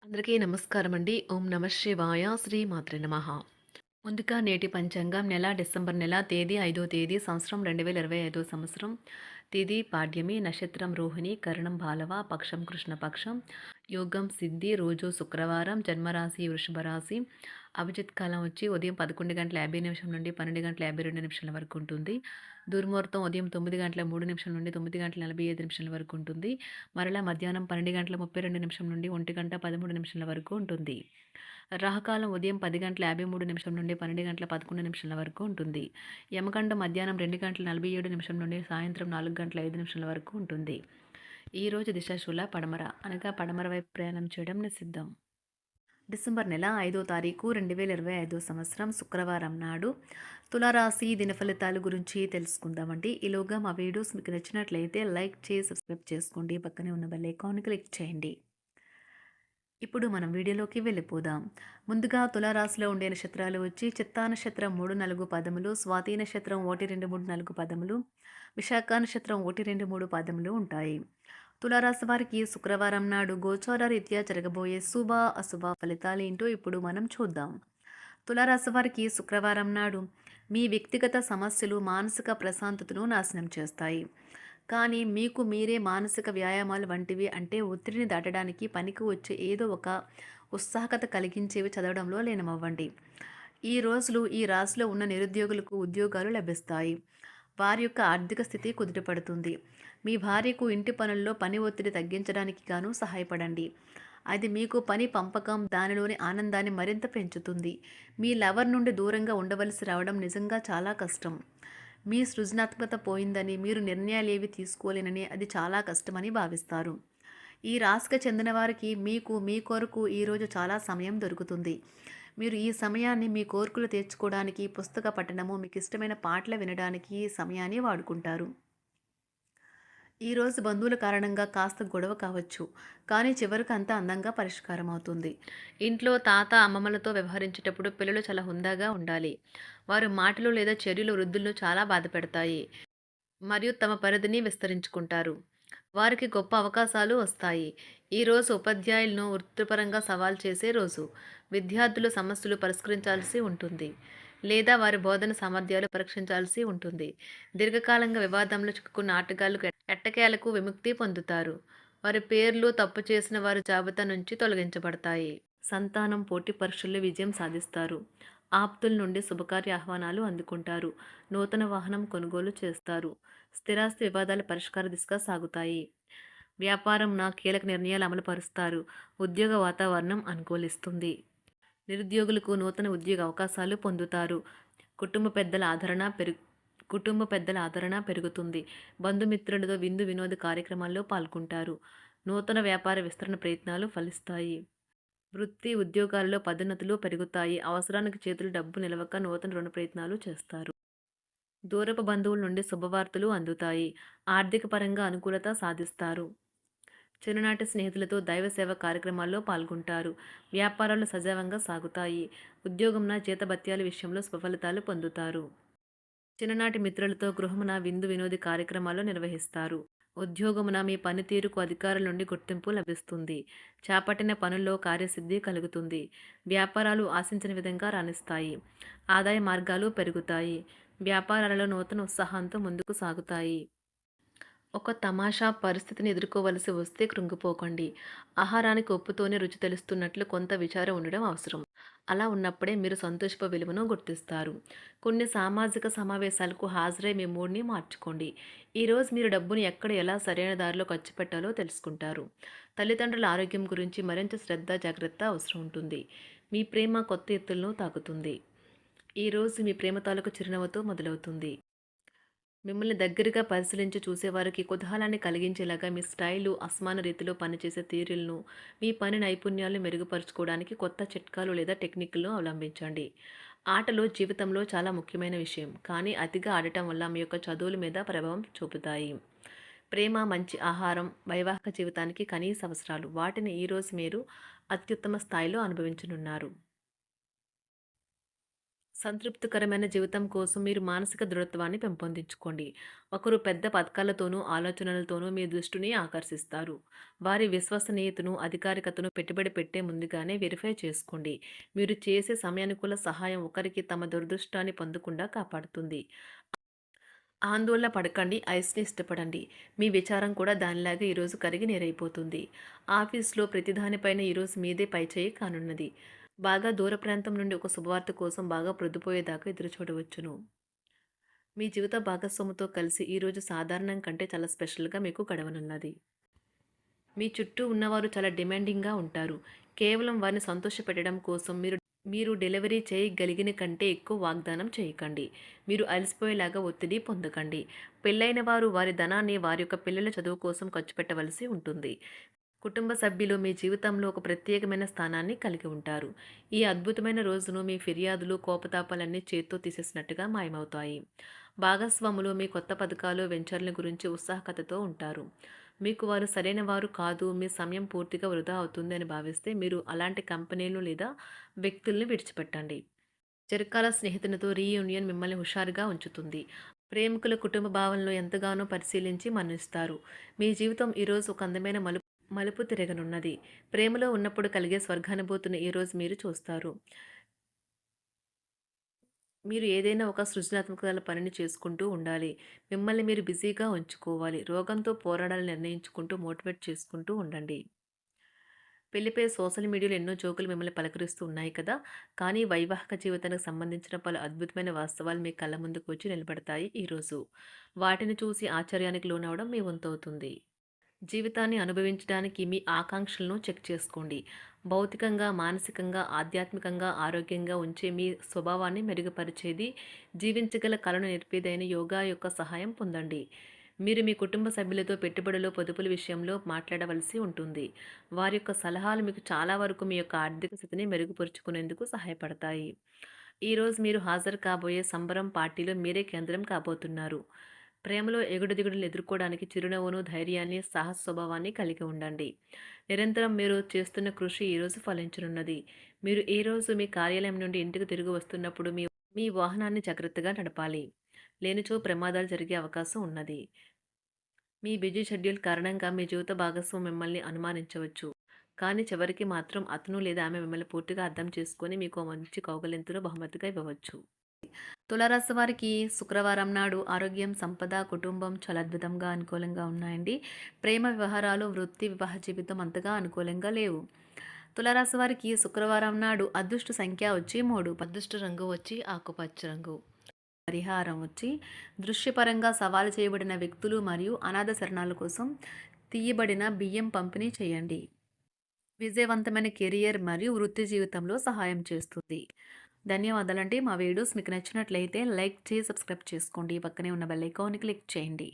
అందరికీ నమస్కారం అండి. ఓం నమ శివాయ. శ్రీ మాత్రే నమః. ముందుగా నేటి పంచాంగం నెల డిసెంబర్ నెల తేదీ 5వ తేదీ సంవత్సరం 2025 సంవత్సరం. తిథి పాడ్యమి, నక్షత్రం రోహిణి, కరణం బాలవ, పక్షం కృష్ణపక్షం, యోగం సిద్ధి, రోజు శుక్రవారం, జన్మరాశి వృషభ రాశి. అభిజిత్ కాలం వచ్చి ఉదయం 11:50 నుండి 12:52 వరకు ఉంటుంది. దుర్ముహూర్తం ఉదయం 9:03 నుండి 9:45 వరకు ఉంటుంది. మరలా మధ్యాహ్నం 12:32 నుండి 1:13 వరకు ఉంటుంది. రాహుకాలం ఉదయం 10:53 నుండి 12:11 వరకు ఉంటుంది. యమగండం మధ్యాహ్నం 2:47 నుండి సాయంత్రం 4:05 వరకు ఉంటుంది. ఈరోజు దిశాశూల పడమర అనగా పడమర వైపు ప్రయాణం చేయడం నిషిద్ధం. డిసెంబర్ నెల 5వ తారీఖు 2025 సంవత్సరం శుక్రవారం నాడు తులారాశి దిన ఫలితాల గురించి తెలుసుకుందామండి. ఈలోగా మా వీడియోస్ మీకు నచ్చినట్లయితే లైక్ చేసి సబ్స్క్రైబ్ చేసుకోండి. పక్కనే ఉన్న బెల్ ఐకాన్ క్లిక్ చేయండి. ఇప్పుడు మనం వీడియోలోకి వెళ్ళిపోదాం. ముందుగా తులారాశిలో ఉండే నక్షత్రాలు వచ్చి చిత్తా నక్షత్రం 3, 4 పదములు, స్వాతి నక్షత్రం 1, 2, 3, 4 పదములు, విశాఖ నక్షత్రం 1, 2, 3 పదములు ఉంటాయి. తులారాశి వారికి శుక్రవారం నాడు గోచార రీత్యా జరగబోయే శుభ అశుభ ఫలితాలు ఏంటో ఇప్పుడు మనం చూద్దాం. తులారాశి వారికి శుక్రవారం నాడు మీ వ్యక్తిగత సమస్యలు మానసిక ప్రశాంతతను నాశనం చేస్తాయి. కానీ మీకు మీరే మానసిక వ్యాయామాలు వంటివి అంటే ఒత్తిడిని దాటడానికి పనికి వచ్చే ఏదో ఒక ఉత్సాహకత కలిగించేవి చదవడంలో లీనమవ్వండి. ఈ రోజులు ఈ రాశిలో ఉన్న నిరుద్యోగులకు ఉద్యోగాలు లభిస్తాయి. వారి యొక్క ఆర్థిక స్థితి కుదుటపడుతుంది. మీ భార్యకు ఇంటి పనుల్లో పని ఒత్తిడి తగ్గించడానికి గాను సహాయపడండి. అది మీకు పని పంపకం దానిలోని ఆనందాన్ని మరింత పెంచుతుంది. మీ లవర్ నుండి దూరంగా ఉండవలసి రావడం నిజంగా చాలా కష్టం. మీ సృజనాత్మకత పోయిందని, మీరు నిర్ణయాలేవి తీసుకోలేనని, అది చాలా కష్టమని భావిస్తారు. ఈ రాశికి చెందిన వారికి మీ కొరకు ఈరోజు చాలా సమయం దొరుకుతుంది. మీరు ఈ సమయాన్ని మీ కోరికలు తీర్చుకోవడానికి, పుస్తక పఠనము, మీకు ఇష్టమైన పాటలు వినడానికి ఈ సమయాన్ని వాడుకుంటారు. ఈరోజు బంధువుల కారణంగా కాస్త గొడవ కావచ్చు, కానీ చివరికి అంతా అందంగా పరిష్కారం అవుతుంది. ఇంట్లో తాత అమ్మమ్మలతో వ్యవహరించేటప్పుడు పిల్లలు చాలా హుందాగా ఉండాలి. వారి మాటలు లేదా చర్యలు వృద్ధులను చాలా బాధపెడతాయి మరియు తమ పరిధిని విస్తరించుకుంటారు. వారికి గొప్ప అవకాశాలు వస్తాయి. ఈరోజు ఉపాధ్యాయులను వృత్తిపరంగా సవాల్ చేసే రోజు. విద్యార్థులు సమస్యలు పరిష్కరించాల్సి ఉంటుంది లేదా వారి బోధన సామర్థ్యాలు పరీక్షించాల్సి ఉంటుంది. దీర్ఘకాలంగా వివాదంలో చిక్కుకున్న ఆటగాళ్లు ఎట్టకేలకు విముక్తి పొందుతారు. వారి పేర్లు తప్పు చేసిన వారి జాబితా నుంచి తొలగించబడతాయి. సంతానం పోటీ పరీక్షల్లో విజయం సాధిస్తారు. ఆప్తుల నుండి శుభకార్య ఆహ్వానాలు అందుకుంటారు. నూతన వాహనం కొనుగోలు చేస్తారు. స్థిరాస్తి వివాదాల పరిష్కార దిశగా సాగుతాయి. వ్యాపారం కీలక నిర్ణయాలు అమలు పరుస్తారు. ఉద్యోగ వాతావరణం అనుకూలిస్తుంది. నిరుద్యోగులకు నూతన ఉద్యోగ అవకాశాలు పొందుతారు. కుటుంబ పెద్దల ఆదరణ పెరుగుతుంది. బంధుమిత్రులతో విందు వినోద కార్యక్రమాల్లో పాల్గొంటారు. నూతన వ్యాపార విస్తరణ ప్రయత్నాలు ఫలిస్తాయి. వృత్తి ఉద్యోగాల్లో పదోన్నతులు పెరుగుతాయి. అవసరానికి చేతులు డబ్బు నిలవక నూతన రుణ ప్రయత్నాలు చేస్తారు. దూరపు బంధువుల నుండి శుభవార్తలు అందుతాయి. ఆర్థిక పరంగా అనుకూలత సాధిస్తారు. చిన్ననాటి స్నేహితులతో దైవ సేవ కార్యక్రమాల్లో పాల్గొంటారు. వ్యాపారాలు సజావంగా సాగుతాయి. ఉద్యోగంన జీతభత్యాల విషయంలో స్వఫలితాలు పొందుతారు. చిన్ననాటి మిత్రులతో గృహమున విందు వినోది కార్యక్రమాలు నిర్వహిస్తారు. ఉద్యోగమున మీ పనితీరుకు అధికారుల నుండి గుర్తింపు లభిస్తుంది. చేపట్టిన పనుల్లో కార్యసిద్ధి కలుగుతుంది. వ్యాపారాలు ఆశించిన విధంగా రాణిస్తాయి. ఆదాయ మార్గాలు పెరుగుతాయి. వ్యాపారాలలో నూతన ఉత్సాహంతో ముందుకు సాగుతాయి. ఒక తమాషా పరిస్థితిని ఎదుర్కోవలసి వస్తే కృంగిపోకండి. ఆహారానికి ఉప్పుతోనే రుచి తెలుస్తున్నట్లు కొంత విచారం ఉండడం అవసరం. అలా ఉన్నప్పుడే మీరు సంతోషపు విలువను గుర్తిస్తారు. కొన్ని సామాజిక సమావేశాలకు హాజరై మీ మూడ్ని మార్చుకోండి. ఈరోజు మీరు డబ్బుని ఎక్కడ ఎలా సరైన దారిలో ఖర్చు పెట్టాలో తెలుసుకుంటారు. తల్లిదండ్రుల ఆరోగ్యం గురించి మరింత శ్రద్ధ జాగ్రత్త అవసరం ఉంటుంది. మీ ప్రేమ కొత్త ఎత్తులను తాకుతుంది. ఈరోజు మీ ప్రేమ తాలూకు చిరునవ్వుతో మొదలవుతుంది. మిమ్మల్ని దగ్గరగా పరిశీలించి చూసేవారికి కుతూహలాన్ని కలిగించేలాగా మీ స్టైలు, అసమాన రీతిలో పనిచేసే తీరులను, మీ పని నైపుణ్యాలను మెరుగుపరుచుకోవడానికి కొత్త చిట్కాలు లేదా టెక్నిక్లను అవలంబించండి. ఆటలు జీవితంలో చాలా ముఖ్యమైన విషయం, కానీ అతిగా ఆడటం వల్ల మీ యొక్క చదువుల మీద ప్రభావం చూపుతాయి. ప్రేమ, మంచి ఆహారం, వైవాహిక జీవితానికి కనీస అవసరాలు. వాటిని ఈరోజు మీరు అత్యుత్తమ స్థాయిలో అనుభవించనున్నారు. సంతృప్తికరమైన జీవితం కోసం మీరు మానసిక దృఢత్వాన్ని పెంపొందించుకోండి. ఒకరు పెద్ద పథకాలతోనూ, ఆలోచనలతోనూ మీ దృష్టిని ఆకర్షిస్తారు. వారి విశ్వసనీయతను, అధికారికతను పెట్టుబడి పెట్టే ముందుగానే వెరిఫై చేసుకోండి. మీరు చేసే సమయానుకూల సహాయం ఒకరికి తమ దురదృష్టాన్ని పొందకుండా కాపాడుతుంది. ఆందోళన పడకండి, ఐస్‌ని ఇష్టపడండి. మీ విచారం కూడా దానిలాగే ఈరోజు కరిగి నీరైపోతుంది. ఆఫీస్‌లో ప్రతిదానిపైన ఈరోజు మీదే పైచేయి కానున్నది. బాగా దూర ప్రాంతం నుండి ఒక శుభవార్త కోసం బాగా ప్రొద్దుపోయేదాకా ఎదురుచూడవచ్చును. మీ జీవిత భాగస్వామితో కలిసి ఈరోజు సాధారణం కంటే చాలా స్పెషల్‌గా మీకు గడవనున్నది. మీ చుట్టూ ఉన్నవారు చాలా డిమాండింగ్‌గా ఉంటారు. కేవలం వారిని సంతోషపెట్టడం కోసం మీరు మీరు డెలివరీ చేయగలిగిన కంటే ఎక్కువ వాగ్దానం చేయకండి. మీరు అలసిపోయేలాగా ఒత్తిడి పొందకండి. పెళ్ళైన వారు వారి ధనాన్ని వారి యొక్క పిల్లల చదువు కోసం ఖర్చు పెట్టవలసి ఉంటుంది. కుటుంబ సభ్యులు మీ జీవితంలో ఒక ప్రత్యేకమైన స్థానాన్ని కలిగి ఉంటారు. ఈ అద్భుతమైన రోజును మీ ఫిర్యాదులు, కోపతాపాలన్నీ చేత్తో తీసేసినట్టుగా మాయమవుతాయి. భాగస్వాములు మీ కొత్త పథకాలు, వెంచర్ల గురించి ఉత్సాహకతతో ఉంటారు. మీకు వారు సరైన వారు కాదు, మీ సమయం పూర్తిగా వృధా అవుతుంది అని భావిస్తే మీరు అలాంటి కంపెనీలు లేదా వ్యక్తుల్ని విడిచిపెట్టండి. చిరకాల స్నేహితునితో రీయూనియన్ మిమ్మల్ని హుషారుగా ఉంచుతుంది. ప్రేమికుల కుటుంబ భావనలు ఎంతగానో పరిశీలించి మన్నిస్తారు. మీ జీవితం ఈరోజు ఒక అందమైన మలుపు తిరగనున్నది. ప్రేమలో ఉన్నప్పుడు కలిగే స్వర్గానుభూతిని ఈరోజు మీరు చూస్తారు. మీరు ఏదైనా ఒక సృజనాత్మక పనిని చేసుకుంటూ ఉండాలి. మిమ్మల్ని మీరు బిజీగా ఉంచుకోవాలి. రోగంతో పోరాడాలని నిర్ణయించుకుంటూ మోటివేట్ చేసుకుంటూ ఉండండి. పెళ్లిపై సోషల్ మీడియాలో ఎన్నో జోకులు మిమ్మల్ని పలకరిస్తూ ఉన్నాయి కదా! కానీ వైవాహిక జీవితానికి సంబంధించిన పలు అద్భుతమైన వాస్తవాలు మీ కళ్ళ ముందుకు వచ్చి నిలబడతాయి ఈరోజు. వాటిని చూసి ఆశ్చర్యానికి లోనవ్వడం మీ వంతవుతుంది. జీవితాన్ని అనుభవించడానికి మీ ఆకాంక్షలను చెక్ చేసుకోండి. భౌతికంగా, మానసికంగా, ఆధ్యాత్మికంగా ఆరోగ్యంగా ఉంచే మీ స్వభావాన్ని మెరుగుపరిచేది, జీవించగల కళను నేర్పేదైన యోగా యొక్క సహాయం పొందండి. మీరు మీ కుటుంబ సభ్యులతో పెట్టుబడులు, పొదుపుల విషయంలో మాట్లాడవలసి ఉంటుంది. వారి యొక్క సలహాలు మీకు చాలా వరకు మీ యొక్క ఆర్థిక స్థితిని మెరుగుపరుచుకునేందుకు సహాయపడతాయి. ఈరోజు మీరు హాజరు కాబోయే సంబరం పార్టీలో మీరే కేంద్రం కాబోతున్నారు. ప్రేమలో ఎగుడుదిగుడులు ఎదుర్కోవడానికి చిరునవ్వును, ధైర్యాన్ని, సాహస స్వభావాన్ని కలిగి ఉండండి. నిరంతరం మీరు చేస్తున్న కృషి ఈరోజు ఫలించనున్నది. మీరు ఈ రోజు మీ కార్యాలయం నుండి ఇంటికి తిరిగి వస్తున్నప్పుడు మీ మీ వాహనాన్ని జాగ్రత్తగా నడపాలి. లేనిచో ప్రమాదాలు జరిగే అవకాశం ఉన్నది. మీ బిజీ షెడ్యూల్ కారణంగా మీ జీవిత భాగస్వామి మిమ్మల్ని అనుమానించవచ్చు. కానీ చివరికి మాత్రం అతను లేదా ఆమె మిమ్మల్ని పూర్తిగా అర్థం చేసుకొని మీకు ఓ మంచి కౌగిలింతను బహుమతిగా ఇవ్వవచ్చు. తులారాశి వారికి శుక్రవారం నాడు ఆరోగ్యం, సంపద, కుటుంబం చాలా అద్భుతంగా అనుకూలంగా ఉన్నాయండి. ప్రేమ వ్యవహారాలు, వృత్తి, వివాహ జీవితం అంతగా అనుకూలంగా లేవు. తులారాశి వారికి శుక్రవారం నాడు అదృష్ట సంఖ్య వచ్చి 3, అదృష్ట రంగు వచ్చి ఆకుపచ్చ రంగు. పరిహారం వచ్చి దృశ్యపరంగా సవాలు చేయబడిన వ్యక్తులు మరియు అనాథ శరణాల కోసం తీయబడిన బియ్యం పంపిణీ చేయండి. విజయవంతమైన కెరియర్ మరియు వృత్తి జీవితంలో సహాయం చేస్తుంది. ధన్యవాదాలండి. మా వీడియోస్ మీకు నచ్చినట్లయితే లైక్ చేసి సబ్స్క్రైబ్ చేసుకోండి. పక్కనే ఉన్న బెల్ ఐకాన్ని క్లిక్ చేయండి.